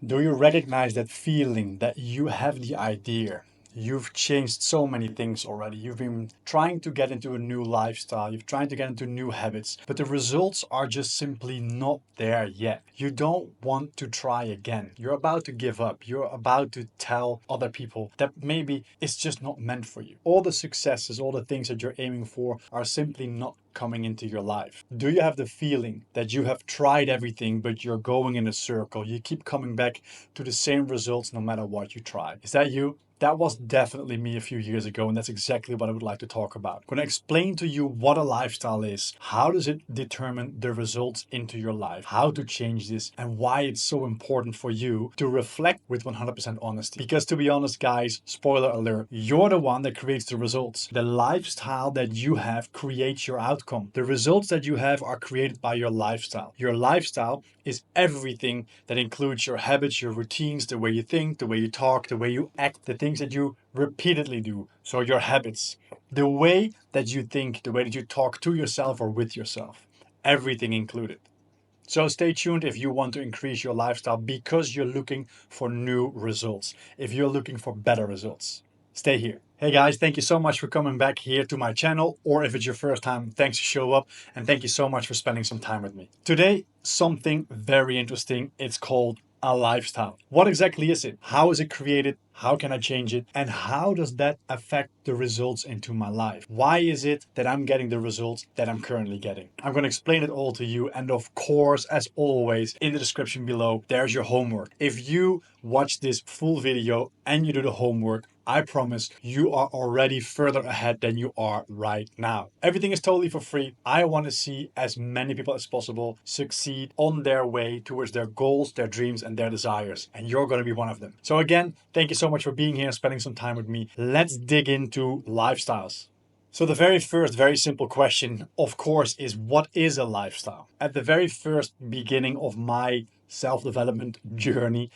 Do you recognize that feeling that you have the idea? You've changed so many things already. You've been trying to get into a new lifestyle. You've trying to get into new habits, but the results are just simply not there yet. You don't want to try again. You're about to give up. You're about to tell other people that maybe it's just not meant for you. All the successes, all the things that you're aiming for are simply not coming into your life. Do you have the feeling that you have tried everything, but you're going in a circle? You keep coming back to the same results no matter what you try. Is that you? That was definitely me a few years ago, and that's exactly what I would like to talk about. I'm going to explain to you what a lifestyle is, how does it determine the results into your life, how to change this, and why it's so important for you to reflect with 100% honesty. Because to be honest, guys, spoiler alert, you're the one that creates the results. The lifestyle that you have creates your outcome. The results that you have are created by your lifestyle. Your lifestyle is everything that includes your habits, your routines, the way you think, the way you talk, the way you act, the things that you repeatedly do. So your habits, the way that you think, the way that you talk to yourself or with yourself, everything included. So stay tuned if you want to increase your lifestyle because you're looking for new results, if you're looking for better results. Stay here. Hey guys, thank you so much for coming back here to my channel, or if it's your first time, thanks to show up, and thank you so much for spending some time with me. Today, something very interesting. It's called a lifestyle. What exactly is it? How is it created? How can I change it? And how does that affect the results into my life? Why is it that I'm getting the results that I'm currently getting? I'm going to explain it all to you. And of course, as always, in the description below, there's your homework. If you watch this full video and you do the homework, I promise you are already further ahead than you are right now. Everything is totally for free. I want to see as many people as possible succeed on their way towards their goals, their dreams, and their desires. And you're going to be one of them. So again, thank you so much for being here and spending some time with me. Let's dig into lifestyles. So the very first, very simple question, of course, is what is a lifestyle? At the very first beginning of my self-development journey,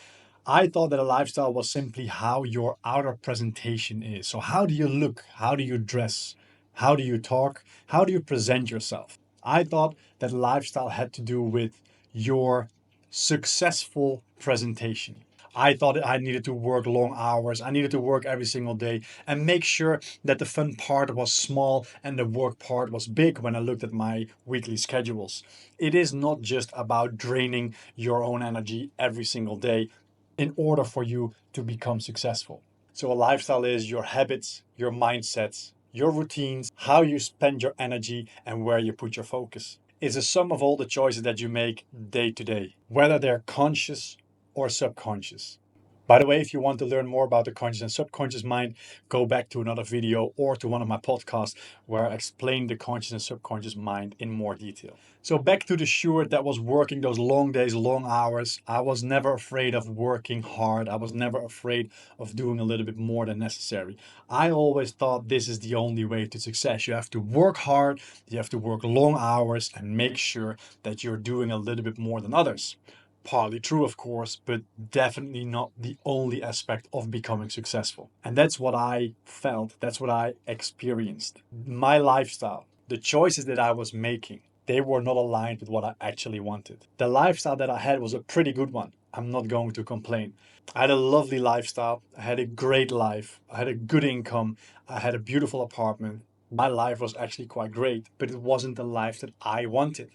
I thought that a lifestyle was simply how your outer presentation is. So how do you look? How do you dress? How do you talk? How do you present yourself? I thought that lifestyle had to do with your successful presentation. I thought I needed to work long hours. I needed to work every single day and make sure that the fun part was small and the work part was big when I looked at my weekly schedules. It is not just about draining your own energy every single day in order for you to become successful. So a lifestyle is your habits, your mindsets, your routines, how you spend your energy, and where you put your focus. It's a sum of all the choices that you make day to day, whether they're conscious or subconscious. By the way, if you want to learn more about the conscious and subconscious mind, go back to another video or to one of my podcasts where I explain the conscious and subconscious mind in more detail. So back to the Stuart that was working those long days, long hours. I was never afraid of working hard. I was never afraid of doing a little bit more than necessary. I always thought this is the only way to success. You have to work hard, you have to work long hours and make sure that you're doing a little bit more than others. Partly true, of course, but definitely not the only aspect of becoming successful. And that's what I felt, that's what I experienced. My lifestyle, the choices that I was making, they were not aligned with what I actually wanted. The lifestyle that I had was a pretty good one. I'm not going to complain. I had a lovely lifestyle. I had a great life. I had a good income. I had a beautiful apartment. My life was actually quite great, but it wasn't the life that I wanted.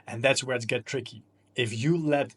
And that's where it gets tricky. If you let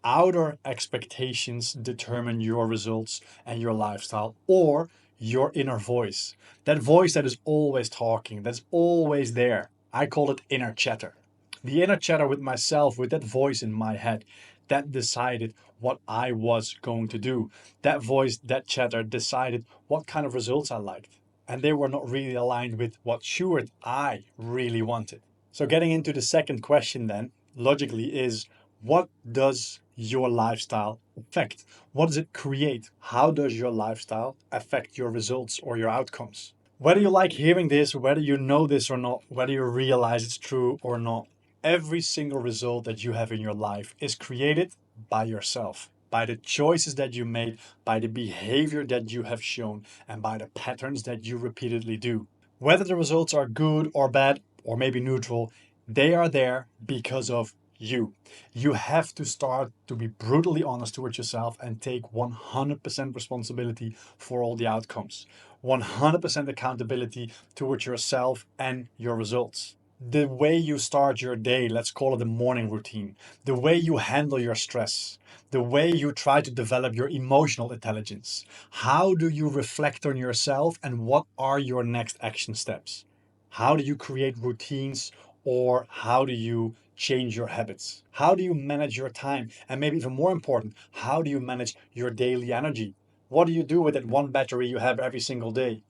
outer expectations determine your results and your lifestyle, or your inner voice. That voice that is always talking, that's always there. I call it inner chatter. The inner chatter with myself, with that voice in my head that decided what I was going to do. That voice, that chatter decided what kind of results I liked. And they were not really aligned with what Stuart I really wanted. So getting into the second question then, logically, is what does your lifestyle affect? What does it create? How does your lifestyle affect your results or your outcomes? Whether you like hearing this, whether you know this or not, whether you realize it's true or not, every single result that you have in your life is created by yourself, by the choices that you made, by the behavior that you have shown, and by the patterns that you repeatedly do. Whether the results are good or bad, or maybe neutral, they are there because of you. You have to start to be brutally honest towards yourself and take 100% responsibility for all the outcomes. 100% accountability towards yourself and your results. The way you start your day, let's call it a morning routine, the way you handle your stress, the way you try to develop your emotional intelligence. How do you reflect on yourself and what are your next action steps? How do you create routines or how do you change your habits? How do you manage your time? And maybe even more important, how do you manage your daily energy? What do you do with that one battery you have every single day?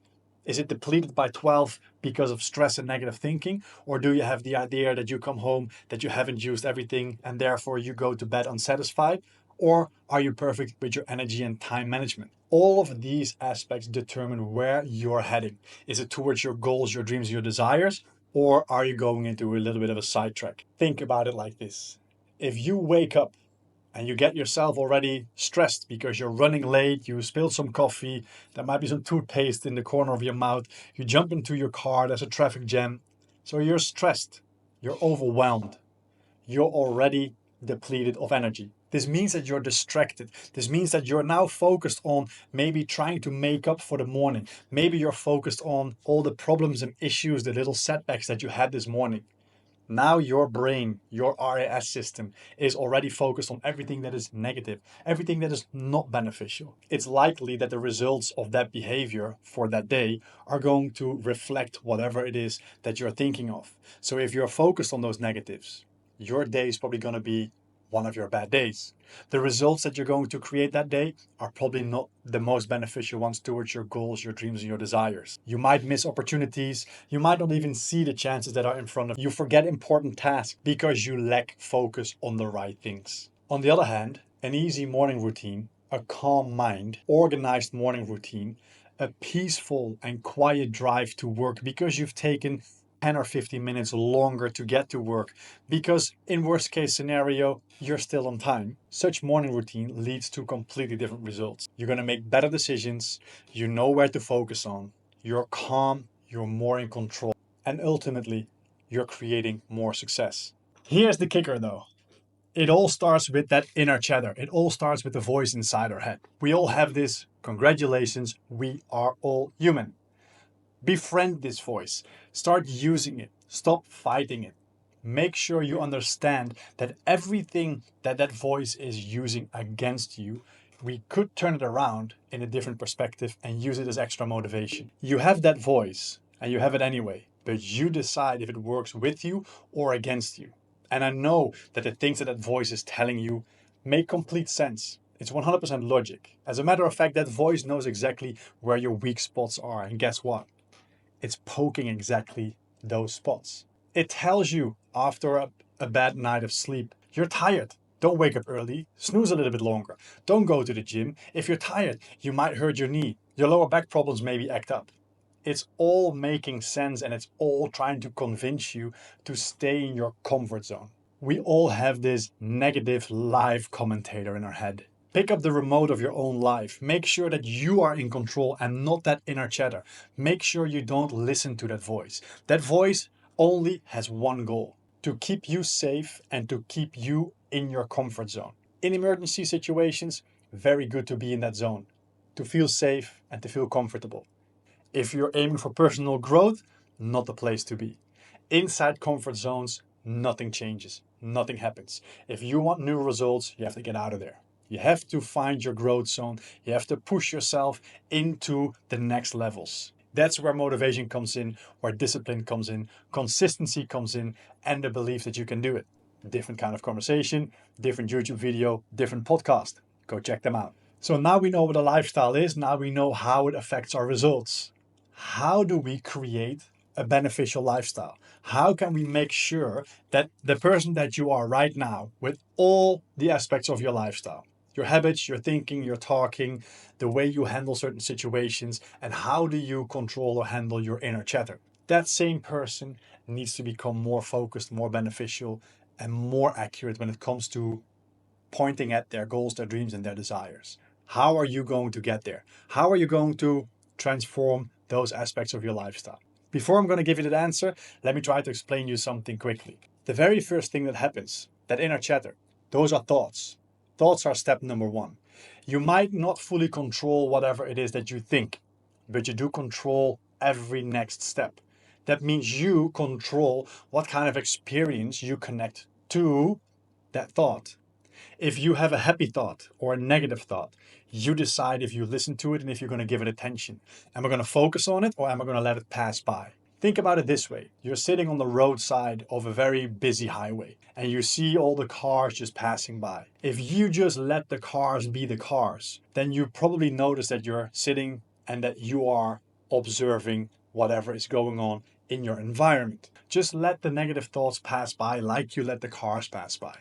Is it depleted by 12 because of stress and negative thinking? Or do you have the idea that you come home, that you haven't used everything, and therefore you go to bed unsatisfied? Or are you perfect with your energy and time management? All of these aspects determine where you're heading. Is it towards your goals, your dreams, your desires? Or are you going into a little bit of a sidetrack? Think about it like this. If you wake up and you get yourself already stressed because you're running late, you spilled some coffee, there might be some toothpaste in the corner of your mouth, you jump into your car, there's a traffic jam. So you're stressed, you're overwhelmed, you're already depleted of energy. This means that you're distracted. This means that you're now focused on maybe trying to make up for the morning. Maybe you're focused on all the problems and issues, the little setbacks that you had this morning. Now your brain, your RAS system, is already focused on everything that is negative, everything that is not beneficial. It's likely that the results of that behavior for that day are going to reflect whatever it is that you're thinking of. So if you're focused on those negatives, your day is probably going to be one of your bad days. The results that you're going to create that day are probably not the most beneficial ones towards your goals, your dreams, and your desires. You might miss opportunities. You might not even see the chances that are in front of you. You forget important tasks because you lack focus on the right things. On the other hand, an easy morning routine, a calm mind, organized morning routine, a peaceful and quiet drive to work because you've taken 10 or 15 minutes longer to get to work because in worst case scenario you're still on time. Such morning routine leads to completely different results. You're going to make better decisions, you know where to focus on, you're calm, you're more in control, and ultimately you're creating more success. Here's the kicker though. It all starts with that inner chatter. It all starts with the voice inside our head. We all have this. Congratulations, we are all human. Befriend this voice. Start using it. Stop fighting it. Make sure you understand that everything that that voice is using against you, we could turn it around in a different perspective and use it as extra motivation. You have that voice and you have it anyway, but you decide if it works with you or against you. And I know that the things that that voice is telling you make complete sense. It's 100% logic. As a matter of fact, that voice knows exactly where your weak spots are. And guess what? It's poking exactly those spots. It tells you after a bad night of sleep, you're tired. Don't wake up early. Snooze a little bit longer. Don't go to the gym. If you're tired, you might hurt your knee. Your lower back problems maybe act up. It's all making sense and it's all trying to convince you to stay in your comfort zone. We all have this negative live commentator in our head. Pick up the remote of your own life. Make sure that you are in control and not that inner chatter. Make sure you don't listen to that voice. That voice only has one goal: to keep you safe and to keep you in your comfort zone. In emergency situations, very good to be in that zone, to feel safe and to feel comfortable. If you're aiming for personal growth, not the place to be. Inside comfort zones, nothing changes, nothing happens. If you want new results, you have to get out of there. You have to find your growth zone. You have to push yourself into the next levels. That's where motivation comes in, where discipline comes in, consistency comes in, and the belief that you can do it. Different kind of conversation, different YouTube video, different podcast. Go check them out. So now we know what a lifestyle is. Now we know how it affects our results. How do we create a beneficial lifestyle? How can we make sure that the person that you are right now, with all the aspects of your lifestyle, your habits, your thinking, your talking, the way you handle certain situations, and how do you control or handle your inner chatter? That same person needs to become more focused, more beneficial, and more accurate when it comes to pointing at their goals, their dreams, and their desires. How are you going to get there? How are you going to transform those aspects of your lifestyle? Before I'm going to give you that answer, let me try to explain you something quickly. The very first thing that happens that inner chatter. Those are thoughts. Thoughts are step number one. You might not fully control whatever it is that you think, but you do control every next step. That means you control what kind of experience you connect to that thought. If you have a happy thought or a negative thought, you decide if you listen to it and if you're going to give it attention. Am I going to focus on it or am I going to let it pass by? Think about it this way. You're sitting on the roadside of a very busy highway and you see all the cars just passing by. If you just let the cars be the cars, then you probably notice that you're sitting and that you are observing whatever is going on in your environment. Just let the negative thoughts pass by like you let the cars pass by.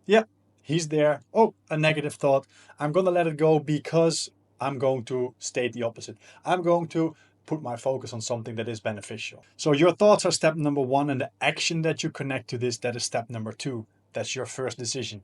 Yep, he's there. Oh, a negative thought. I'm going to let it go because I'm going to state the opposite. I'm going to put my focus on something that is beneficial. So your thoughts are step number one, and the action that you connect to this, that is step number two. That's your first decision.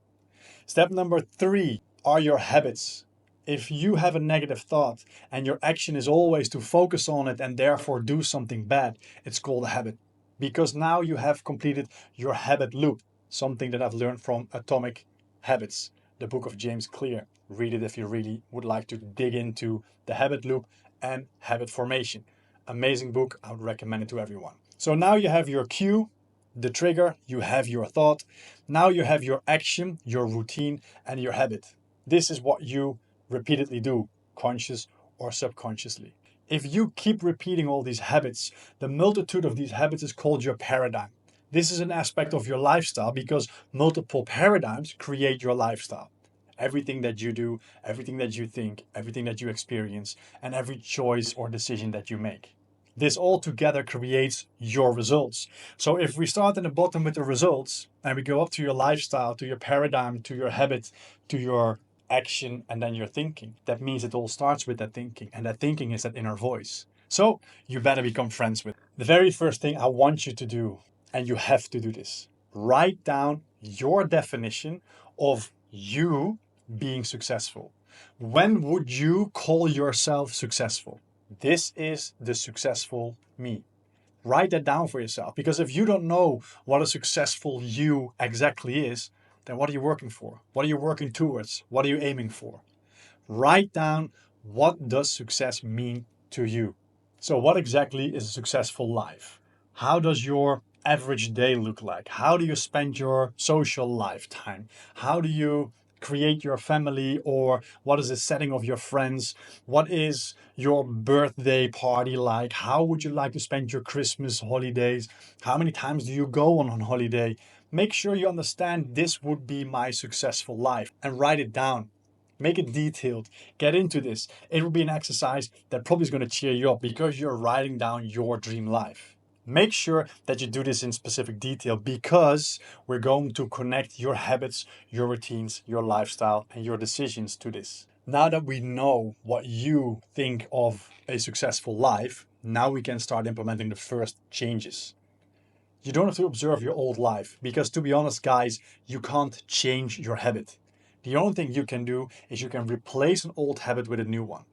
Step number three are your habits. If you have a negative thought and your action is always to focus on it and therefore do something bad, it's called a habit. Because now you have completed your habit loop, something that I've learned from Atomic Habits, the book of James Clear. Read it if you really would like to dig into the habit loop and habit formation. Amazing book. I would recommend it to everyone. So now you have your cue, the trigger, you have your thought. Now you have your action, your routine, and your habit. This is what you repeatedly do, conscious or subconsciously. If you keep repeating all these habits, the multitude of these habits is called your paradigm. This is an aspect of your lifestyle because multiple paradigms create your lifestyle. Everything that you do, everything that you think, everything that you experience, and every choice or decision that you make. This all together creates your results. So if we start in the bottom with the results and we go up to your lifestyle, to your paradigm, to your habit, to your action, and then your thinking, that means it all starts with that thinking. And that thinking is that inner voice. So you better become friends with it. The very first thing I want you to do, and you have to do this, write down your definition of you being successful. When would you call yourself successful? This is the successful me. Write that down for yourself, because if you don't know what a successful you exactly is, then what are you working for? What are you working towards? What are you aiming for? Write down, what does success mean to you? So what exactly is a successful life? How does your average day look like? How do you spend your social lifetime? How do you create your family, or what is the setting of your friends? What is your birthday party like? How would you like to spend your Christmas holidays? How many times do you go on holiday? Make sure you understand this would be my successful life and write it down. Make it detailed. Get into this. It will be an exercise that probably is going to cheer you up because you're writing down your dream life. Make sure that you do this in specific detail because we're going to connect your habits, your routines, your lifestyle, and your decisions to this. Now that we know what you think of a successful life, now we can start implementing the first changes. You don't have to observe your old life because, to be honest, guys, you can't change your habit. The only thing you can do is you can replace an old habit with a new one.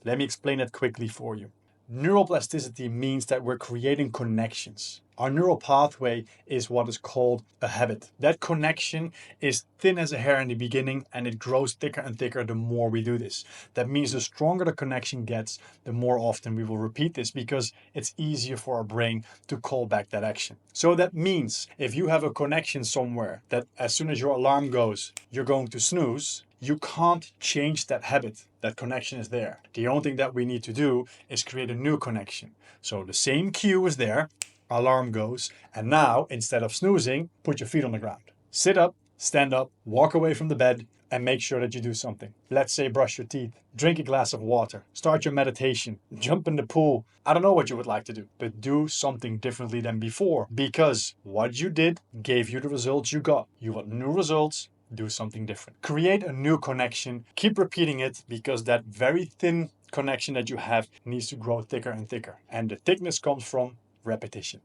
Let me explain it quickly for you. Neuroplasticity means that we're creating connections. Our neural pathway is what is called a habit. That connection is thin as a hair in the beginning and it grows thicker and thicker the more we do this. That means the stronger the connection gets, the more often we will repeat this because it's easier for our brain to call back that action. So that means if you have a connection somewhere that as soon as your alarm goes, you're going to snooze, you can't change that habit. That connection is there. The only thing that we need to do is create a new connection. So the same cue is there, alarm goes, and now instead of snoozing, put your feet on the ground. Sit up, stand up, walk away from the bed, and make sure that you do something. Let's say brush your teeth, drink a glass of water, start your meditation, jump in the pool. I don't know what you would like to do, but do something differently than before because what you did gave you the results you got. You want new results. Do something different. Create a new connection. Keep repeating it because that very thin connection that you have needs to grow thicker and thicker. And the thickness comes from repetition.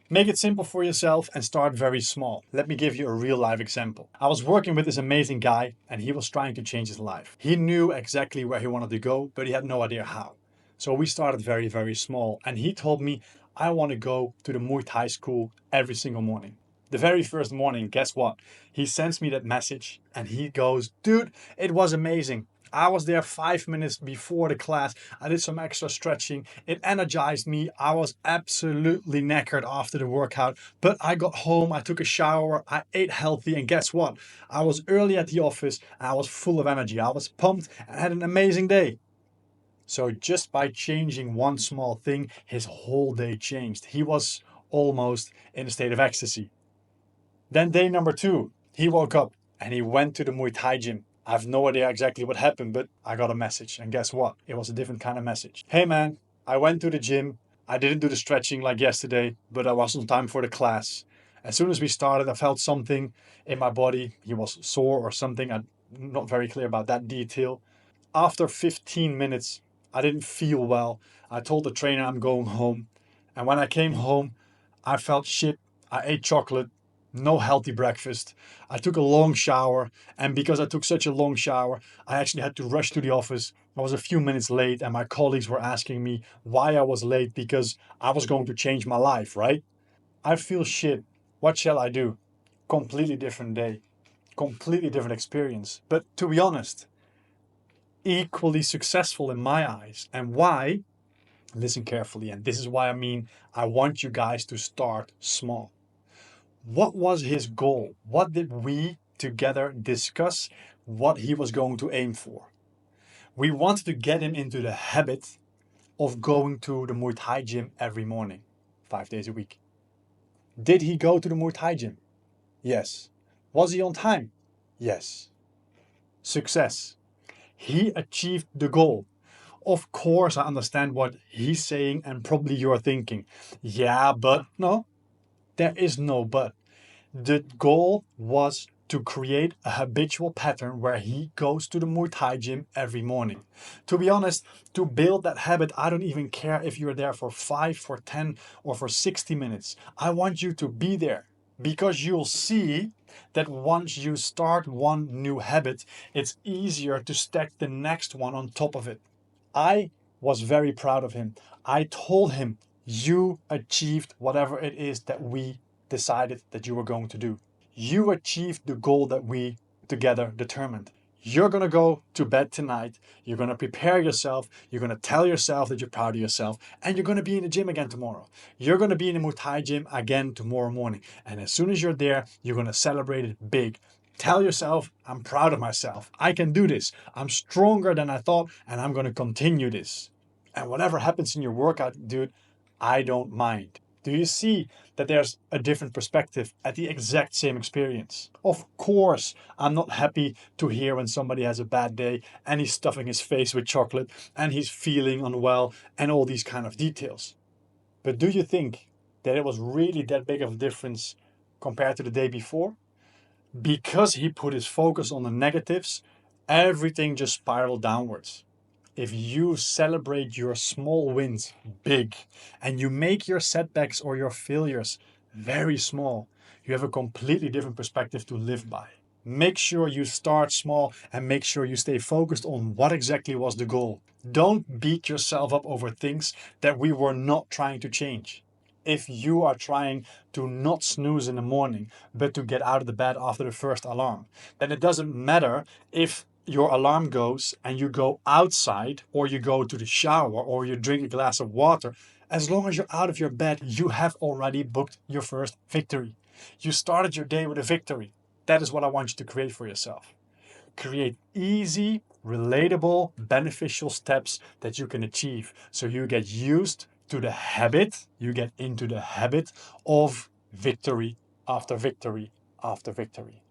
Make it simple for yourself and start very small. Let me give you a real life example. I was working with this amazing guy and he was trying to change his life. He knew exactly where he wanted to go, but he had no idea how. So we started very, very small. And he told me, I want to go to the Muay Thai school every single morning. The very first morning, guess what? He sends me that message and he goes, dude, it was amazing. I was there 5 minutes before the class. I did some extra stretching. It energized me. I was absolutely knackered after the workout, but I got home, I took a shower, I ate healthy, and guess what? I was early at the office and I was full of energy. I was pumped and had an amazing day. So just by changing one small thing, his whole day changed. He was almost in a state of ecstasy. Then day number 2, he woke up and he went to the Muay Thai gym. I have no idea exactly what happened, but I got a message. And guess what? It was a different kind of message. Hey man, I went to the gym. I didn't do the stretching like yesterday, but I was on time for the class. As soon as we started, I felt something in my body. He was sore or something. I'm not very clear about that detail. After 15 minutes, I didn't feel well. I told the trainer I'm going home. And when I came home, I felt shit. I ate chocolate, no healthy breakfast. I took a long shower. And because I took such a long shower, I actually had to rush to the office. I was a few minutes late, and my colleagues were asking me why I was late because I was going to change my life, right? I feel shit. What shall I do? Completely different day, completely different experience. But to be honest, equally successful in my eyes. And why? Listen carefully. And this is why I want you guys to start small. What was his goal? What did we together discuss what he was going to aim for? We wanted to get him into the habit of going to the Muay Thai gym every morning, 5 days a week. Did he go to the Muay Thai gym? Yes. Was he on time? Yes. Success. He achieved the goal. Of course, I understand what he's saying, and probably you're thinking, yeah, but no, there is no but. The goal was to create a habitual pattern where he goes to the Muay Thai gym every morning. To be honest, to build that habit, I don't even care if you're there for 5, for 10, or for 60 minutes. I want you to be there because you'll see that once you start one new habit, it's easier to stack the next one on top of it. I was very proud of him. I told him, you achieved whatever it is that we decided that you were going to do. You achieved the goal that we together determined. You're going to go to bed tonight. You're going to prepare yourself. You're going to tell yourself that you're proud of yourself. And you're going to be in the gym again tomorrow. You're going to be in the Muay Thai gym again tomorrow morning. And as soon as you're there, you're going to celebrate it big. Tell yourself, I'm proud of myself. I can do this. I'm stronger than I thought, and I'm going to continue this. And whatever happens in your workout, dude, I don't mind. Do you see that there's a different perspective at the exact same experience? Of course, I'm not happy to hear when somebody has a bad day and he's stuffing his face with chocolate and he's feeling unwell and all these kind of details. But do you think that it was really that big of a difference compared to the day before? Because he put his focus on the negatives, everything just spiraled downwards. If you celebrate your small wins big and you make your setbacks or your failures very small, you have a completely different perspective to live by. Make sure you start small and make sure you stay focused on what exactly was the goal. Don't beat yourself up over things that we were not trying to change. If you are trying to not snooze in the morning, but to get out of the bed after the first alarm, then it doesn't matter if your alarm goes and you go outside or you go to the shower or you drink a glass of water. As long as you're out of your bed, you have already booked your first victory. You started your day with a victory. That is what I want you to create for yourself. Create easy, relatable, beneficial steps that you can achieve so you get used to the habit, you get into the habit of victory after victory after victory.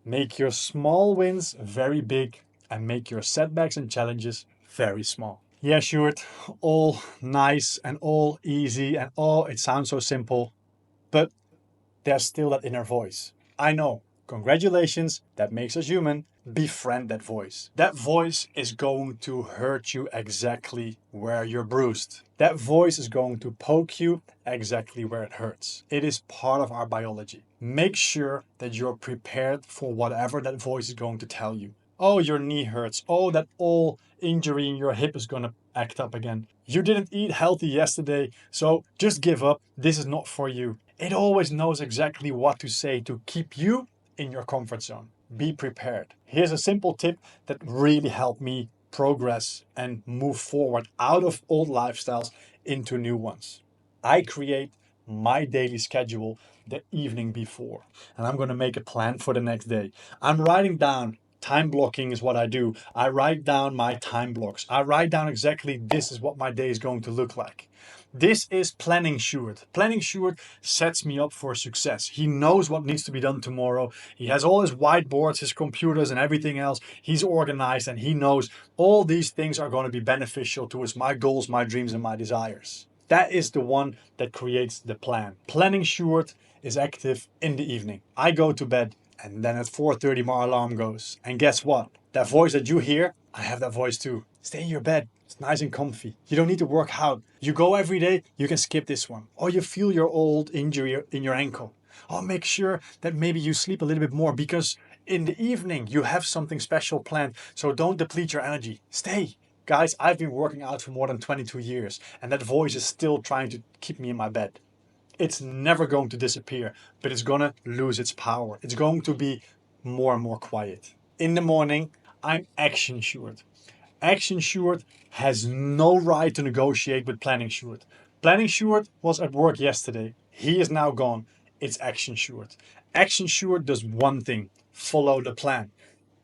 Make your small wins very big and make your setbacks and challenges very small. Yeah, Stuart, all nice and all easy and it sounds so simple, but there's still that inner voice. I know. Congratulations, that makes us human. Befriend that voice. That voice is going to hurt you exactly where you're bruised. That voice is going to poke you exactly where it hurts. It is part of our biology. Make sure that you're prepared for whatever that voice is going to tell you. Oh, your knee hurts. Oh, that old injury in your hip is going to act up again. You didn't eat healthy yesterday, so just give up. This is not for you. It always knows exactly what to say to keep you in your comfort zone. Be prepared. Here's a simple tip that really helped me progress and move forward out of old lifestyles into new ones. I create my daily schedule the evening before, and I'm going to make a plan for the next day. I'm writing down. Time blocking is what I do. I write down my time blocks. I write down exactly this is what my day is going to look like. This is planning Sjoerd. Planning Sjoerd sets me up for success. He knows what needs to be done tomorrow. He has all his whiteboards, his computers, and everything else. He's organized and he knows all these things are going to be beneficial towards my goals, my dreams, and my desires. That is the one that creates the plan. Planning Sjoerd is active in the evening. I go to bed and then at 4:30 my alarm goes. And guess what? That voice that you hear, I have that voice too. Stay in your bed. It's nice and comfy. You don't need to work out. You go every day, you can skip this one. Or you feel your old injury in your ankle. Or make sure that maybe you sleep a little bit more because in the evening you have something special planned. So don't deplete your energy. Stay. Guys, I've been working out for more than 22 years and that voice is still trying to keep me in my bed. It's never going to disappear, but it's gonna lose its power. It's going to be more and more quiet. In the morning, I'm Action Sjoerd. Action Sjoerd has no right to negotiate with Planning Sjoerd. Planning Sjoerd was at work yesterday. He is now gone. It's Action Sjoerd. Action Sjoerd does one thing: follow the plan.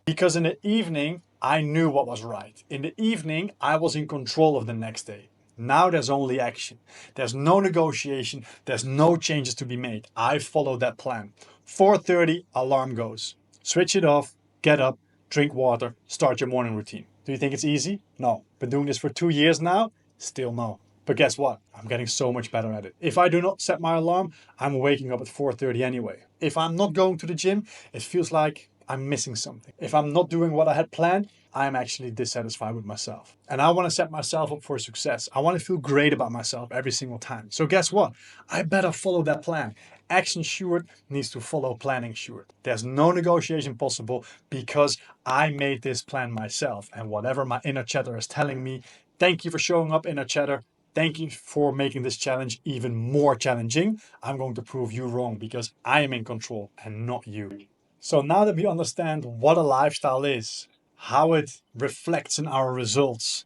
Because in the evening, I knew what was right. In the evening, I was in control of the next day. Now there's only action. There's no negotiation. There's no changes to be made. I follow that plan. 4:30, alarm goes. Switch it off, get up, drink water, start your morning routine. Do you think it's easy? No. Been doing this for 2 years now? Still no. But guess what? I'm getting so much better at it. If I do not set my alarm, I'm waking up at 4:30 anyway. If I'm not going to the gym, it feels like I'm missing something. If I'm not doing what I had planned, I'm actually dissatisfied with myself. And I want to set myself up for success. I want to feel great about myself every single time. So guess what? I better follow that plan. Action Sjoerd needs to follow Planning Sjoerd. There's no negotiation possible because I made this plan myself. And whatever my inner chatter is telling me, thank you for showing up, inner chatter. Thank you for making this challenge even more challenging. I'm going to prove you wrong because I am in control and not you. So now that we understand what a lifestyle is, how it reflects in our results,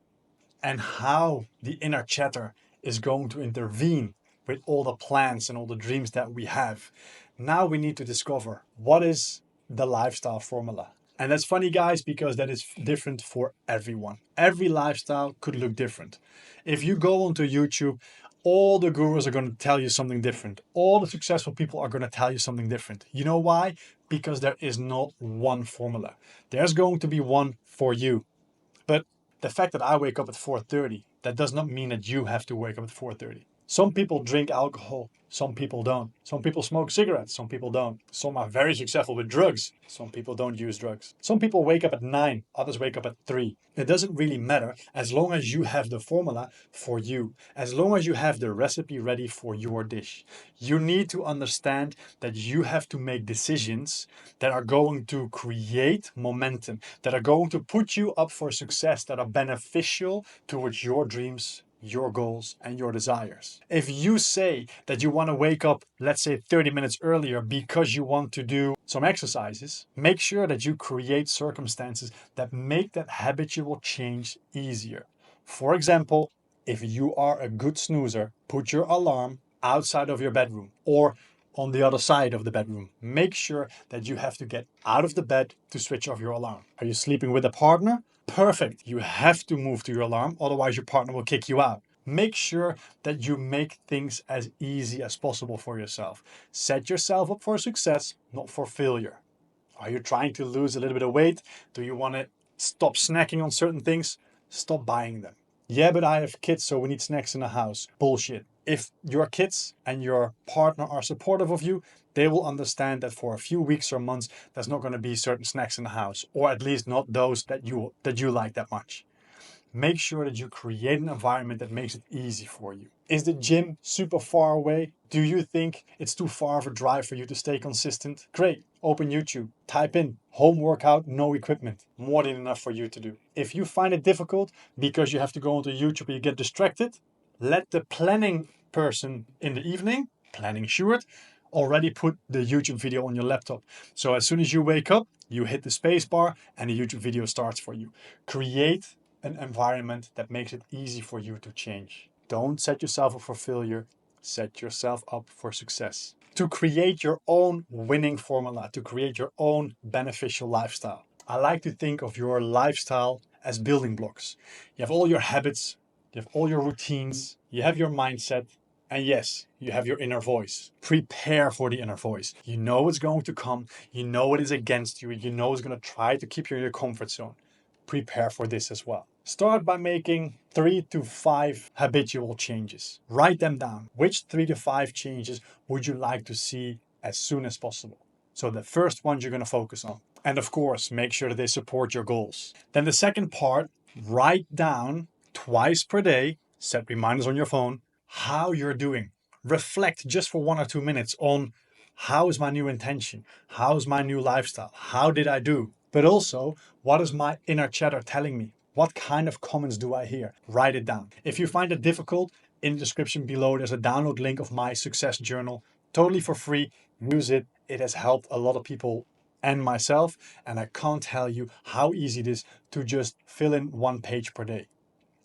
and how the inner chatter is going to intervene with all the plans and all the dreams that we have, now we need to discover what is the lifestyle formula. And that's funny, guys, because that is different for everyone. Every lifestyle could look different. If you go onto YouTube, all the gurus are going to tell you something different. All the successful people are going to tell you something different. You know why? Because there is not one formula. There's going to be one for you. But the fact that I wake up at 4:30, that does not mean that you have to wake up at 4:30. Some people drink alcohol, some people don't. Some people smoke cigarettes, some people don't. Some are very successful with drugs, some people don't use drugs. Some people wake up at 9, others wake up at 3. It doesn't really matter as long as you have the formula for you, as long as you have the recipe ready for your dish. You need to understand that you have to make decisions that are going to create momentum, that are going to put you up for success, that are beneficial towards your dreams, your goals, and your desires. If you say that you want to wake up, let's say 30 minutes earlier because you want to do some exercises, make sure that you create circumstances that make that habitual change easier. For example, if you are a good snoozer, put your alarm outside of your bedroom or on the other side of the bedroom. Make sure that you have to get out of the bed to switch off your alarm. Are you sleeping with a partner? Perfect. You have to move to your alarm, otherwise your partner will kick you out. Make sure that you make things as easy as possible for yourself. Set yourself up for success, not for failure. Are you trying to lose a little bit of weight? Do you want to stop snacking on certain things? Stop buying them. Yeah, but I have kids, so we need snacks in the house. Bullshit. If your kids and your partner are supportive of you, they will understand that for a few weeks or months, there's not going to be certain snacks in the house, or at least not those that you like that much. Make sure that you create an environment that makes it easy for you. Is the gym super far away? Do you think it's too far of a drive for you to stay consistent? Great, open YouTube, type in home workout, no equipment. More than enough for you to do. If you find it difficult because you have to go onto YouTube and you get distracted, let the planning person in the evening planning short, already put the YouTube video on your laptop. So as soon as you wake up, you hit the space bar and the YouTube video starts for you. Create an environment that makes it easy for you to change. Don't set yourself up for failure. Set yourself up for success. To create your own winning formula, to create your own beneficial lifestyle. I like to think of your lifestyle as building blocks. You have all your habits, you have all your routines, you have your mindset, and yes, you have your inner voice. Prepare for the inner voice. You know what's going to come, you know what is against you, you know it's going to try to keep you in your comfort zone. Prepare for this as well. Start by making 3 to 5 habitual changes. Write them down. Which 3 to 5 changes would you like to see as soon as possible? So the first ones you're going to focus on. And of course, make sure that they support your goals. Then the second part, write down twice per day, set reminders on your phone, how you're doing. Reflect just for 1 or 2 minutes on how is my new intention? How is my new lifestyle? How did I do? But also, what is my inner chatter telling me? What kind of comments do I hear? Write it down. If you find it difficult, in the description below, there's a download link of my success journal, totally for free. Use it. It has helped a lot of people and myself, and I can't tell you how easy it is to just fill in 1 page per day.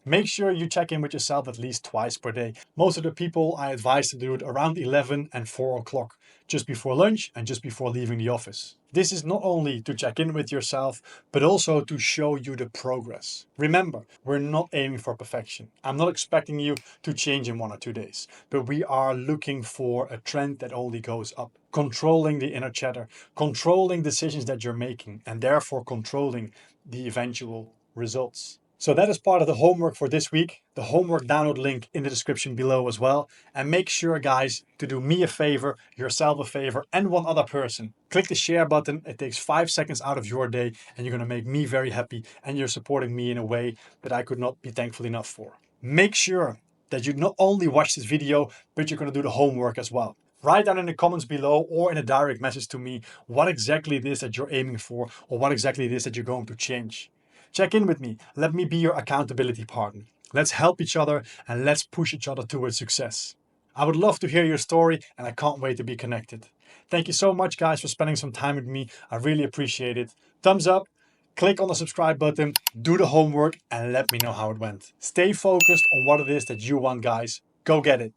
Make sure you check in with yourself at least twice per day. Most of the people I advise to do it around 11 and 4 o'clock, just before lunch and just before leaving the office. This is not only to check in with yourself, but also to show you the progress. Remember, we're not aiming for perfection. I'm not expecting you to change in 1 or 2 days, but we are looking for a trend that only goes up. Controlling the inner chatter, controlling decisions that you're making, and therefore controlling the eventual results. So that is part of the homework for this week. The homework download link in the description below as well. And make sure, guys, to do me a favor, yourself a favor, and one other person. Click the share button. It takes 5 seconds out of your day, and you're going to make me very happy. And you're supporting me in a way that I could not be thankful enough for. Make sure that you not only watch this video, but you're going to do the homework as well. Write down in the comments below or in a direct message to me what exactly it is that you're aiming for, or what exactly it is that you're going to change. Check in with me. Let me be your accountability partner. Let's help each other and let's push each other towards success. I would love to hear your story, and I can't wait to be connected. Thank you so much, guys, for spending some time with me. I really appreciate it. Thumbs up, click on the subscribe button, do the homework, and let me know how it went. Stay focused on what it is that you want, guys. Go get it.